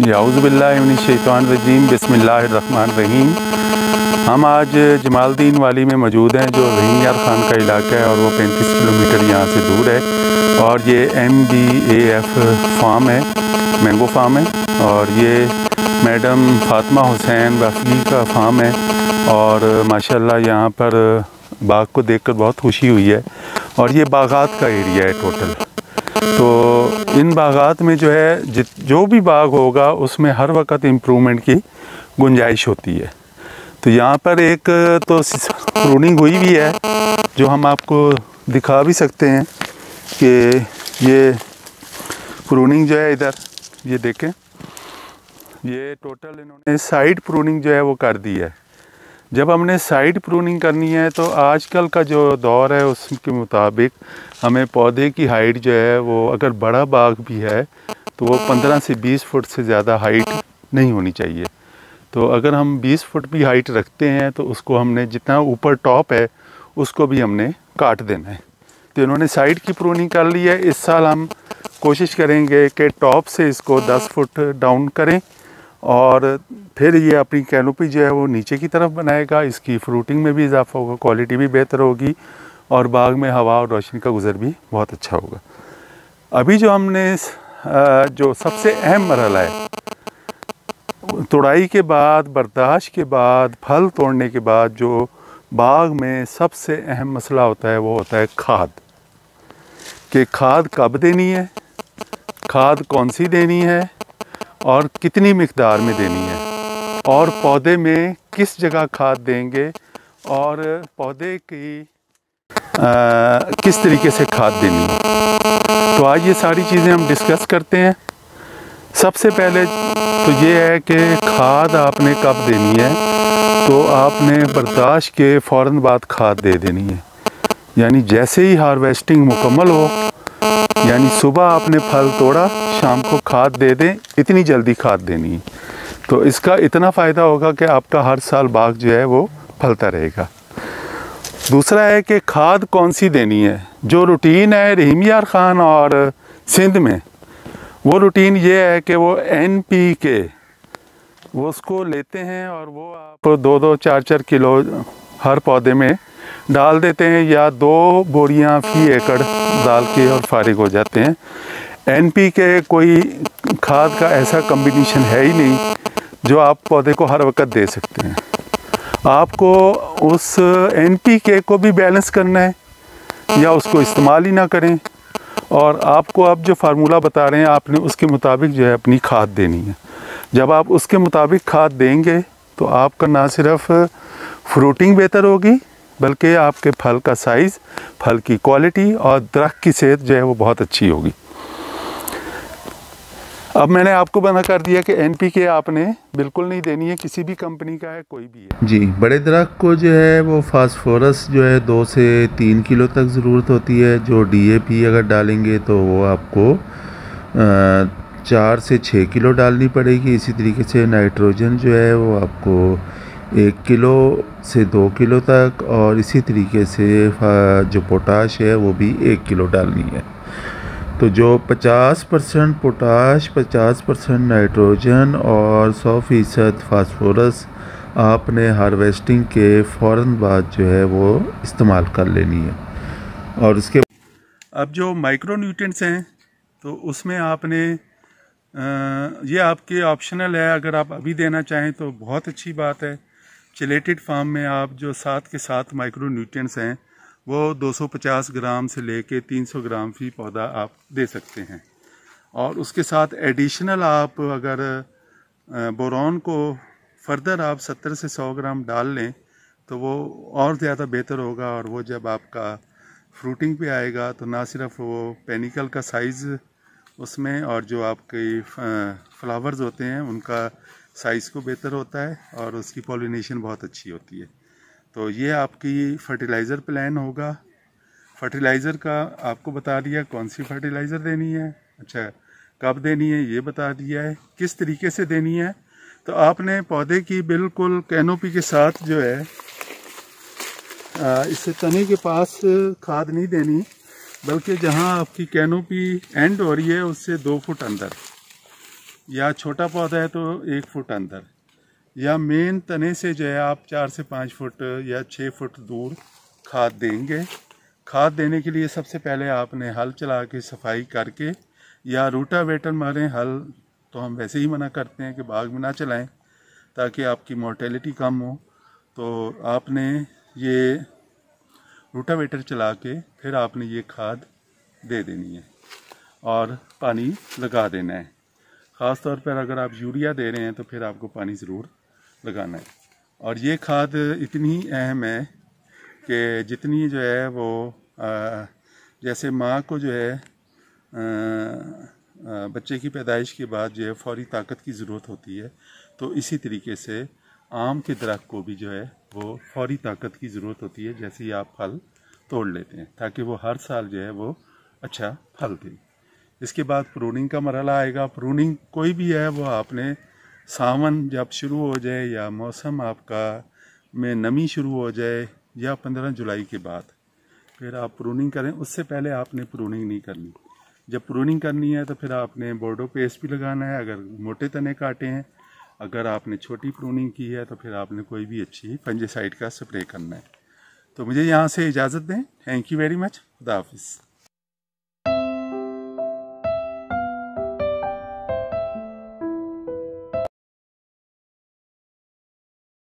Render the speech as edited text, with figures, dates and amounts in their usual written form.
याऊज़ुबिल्लाहिमिनश्शैतानिर्रजीम बिस्मिल्लाहिर्रहमानिर्रहीम। हम आज जमालुद्दीन वाली में मौजूद हैं, जो रहीम यार ख़ान का इलाका है और वो 35 किलोमीटर यहाँ से दूर है। और ये MBAF फार्म है, मैंगो फार्म है। और ये मैडम फ़ातिमा हुसैन वफ़ी का फार्म है। और माशाल्लाह यहाँ पर बाग को देखकर बहुत खुशी हुई है। और ये बागात का एरिया है टोटल। तो इन बागात में जो है जो भी बाग होगा उसमें हर वक्त इम्प्रूवमेंट की गुंजाइश होती है। तो यहाँ पर एक तो प्रूनिंग हुई भी है जो हम आपको दिखा भी सकते हैं कि ये प्रूनिंग जो है इधर ये देखें, ये टोटल इन्होंने साइड प्रूनिंग जो है वो कर दी है। जब हमने साइड प्रूनिंग करनी है तो आजकल का जो दौर है उसके मुताबिक हमें पौधे की हाइट जो है वो अगर बड़ा बाग भी है तो वो 15 से 20 फुट से ज़्यादा हाइट नहीं होनी चाहिए। तो अगर हम 20 फुट भी हाइट रखते हैं तो उसको हमने जितना ऊपर टॉप है उसको भी हमने काट देना है। तो इन्होंने साइड की प्रूनिंग कर ली है। इस साल हम कोशिश करेंगे कि टॉप से इसको 10 फुट डाउन करें और फिर ये अपनी कैनोपी जो है वो नीचे की तरफ बनाएगा। इसकी फ्रूटिंग में भी इजाफा होगा, क्वालिटी भी बेहतर होगी और बाग में हवा और रोशनी का गुज़र भी बहुत अच्छा होगा। अभी जो हमने जो सबसे अहम मरहला है, तुड़ाई के बाद, बर्दाश्त के बाद, फल तोड़ने के बाद जो बाग में सबसे अहम मसला होता है वो होता है खाद। कि खाद कब देनी है, खाद कौन सी देनी है और कितनी मिक़दार में देनी है, और पौधे में किस जगह खाद देंगे और पौधे की किस तरीके से खाद देनी है। तो आज ये सारी चीज़ें हम डिस्कस करते हैं। सबसे पहले तो ये है कि खाद आपने कब देनी है, तो आपने बर्दाश्त के फ़ौरन बाद खाद दे देनी है। यानी जैसे ही हार्वेस्टिंग मुकम्मल हो, यानी सुबह आपने फल तोड़ा, शाम को खाद दे दें, इतनी जल्दी खाद देनी है। तो इसका इतना फ़ायदा होगा कि आपका हर साल बाग जो है वो फलता रहेगा। दूसरा है कि खाद कौन सी देनी है। जो रूटीन है रहीम यार ख़ान और सिंध में, वो रूटीन ये है कि वो NPK वो उसको लेते हैं और वो आप 2-2, 4-4 किलो हर पौधे में डाल देते हैं, या 2 बोरियां फी एकड़ डाल के और फारिग हो जाते हैं। NPK कोई खाद का ऐसा कम्बिनेशन है ही नहीं जो आप पौधे को हर वक्त दे सकते हैं। आपको उस NPK को भी बैलेंस करना है या उसको इस्तेमाल ही ना करें। और आपको अब जो फार्मूला बता रहे हैं आपने उसके मुताबिक जो है अपनी खाद देनी है। जब आप उसके मुताबिक खाद देंगे तो आपका ना सिर्फ फ्रूटिंग बेहतर होगी बल्कि आपके फल का साइज़, फल की क्वालिटी और दरख्त की सेहत जो है वो बहुत अच्छी होगी। अब मैंने आपको मना कर दिया कि NPK आपने बिल्कुल नहीं देनी है, किसी भी कंपनी का है, कोई भी है जी। बड़े दरख्त को जो है वो फास्फोरस जो है 2 से 3 किलो तक ज़रूरत होती है। जो DAP अगर डालेंगे तो वो आपको 4 से 6 किलो डालनी पड़ेगी। इसी तरीके से नाइट्रोजन जो है वो आपको 1 किलो से 2 किलो तक, और इसी तरीके से जो पोटाश है वो भी 1 किलो डालनी है। तो जो 50% पोटाश, 50% नाइट्रोजन और 100% फास्फोरस आपने हार्वेस्टिंग के फ़ौरन बाद जो है वो इस्तेमाल कर लेनी है। और उसके अब जो माइक्रो न्यूट्रिएंट्स हैं तो उसमें आपने ये आपके ऑप्शनल है। अगर आप अभी देना चाहें तो बहुत अच्छी बात है। चिलेटेड फार्म में आप जो 7 के 7 माइक्रो न्यूट्रिएंट्स हैं वो 250 ग्राम से लेके 300 ग्राम फी पौधा आप दे सकते हैं। और उसके साथ एडिशनल आप अगर बोरॉन को फर्दर आप 70 से 100 ग्राम डाल लें तो वो और ज़्यादा बेहतर होगा। और वो जब आपका फ्रूटिंग पे आएगा तो ना सिर्फ वो पेनिकल का साइज़ उसमें और जो आपके फ्लावर्स होते हैं उनका साइज़ को बेहतर होता है और उसकी पॉलिनेशन बहुत अच्छी होती है। तो ये आपकी फर्टिलाइज़र प्लान होगा। फर्टिलाइज़र का आपको बता दिया कौन सी फर्टिलाइज़र देनी है, अच्छा कब देनी है ये बता दिया है, किस तरीके से देनी है। तो आपने पौधे की बिल्कुल कैनोपी के साथ जो है इससे तने के पास खाद नहीं देनी, बल्कि जहां आपकी कैनोपी एंड हो रही है उससे 2 फुट अंदर या छोटा पौधा है तो 1 फुट अंदर, या मेन तने से जो है आप 4 से 5 फुट या 6 फुट दूर खाद देंगे। खाद देने के लिए सबसे पहले आपने हल चला के सफाई करके या रूटावेटर मारें। हल तो हम वैसे ही मना करते हैं कि बाग में ना चलाएं ताकि आपकी मोर्टेलिटी कम हो। तो आपने ये रूटावेटर चला के फिर आपने ये खाद दे देनी है और पानी लगा देना है। ख़ास तौर पर अगर आप यूरिया दे रहे हैं तो फिर आपको पानी ज़रूर लगाना है। और ये खाद इतनी अहम है कि जितनी जो है वो जैसे माँ को जो है बच्चे की पैदाइश के बाद जो है फौरी ताकत की ज़रूरत होती है, तो इसी तरीके से आम के दरख्त को भी जो है वो फौरी ताकत की ज़रूरत होती है जैसे ही आप फल तोड़ लेते हैं, ताकि वो हर साल जो है वो अच्छा फल दे। इसके बाद प्रूनिंग का मरहला आएगा। प्रूनिंग कोई भी है वो आपने सावन जब शुरू हो जाए या मौसम आपका में नमी शुरू हो जाए या 15 जुलाई के बाद फिर आप प्रूनिंग करें। उससे पहले आपने प्रूनिंग नहीं करनी। जब प्रूनिंग करनी है तो फिर आपने बोर्डो पेस्ट भी लगाना है अगर मोटे तने काटे हैं। अगर आपने छोटी प्रूनिंग की है तो फिर आपने कोई भी अच्छी फंजीसाइड का स्प्रे करना है। तो मुझे यहाँ से इजाज़त दें। Thank you very much. खुदा हाफिज़।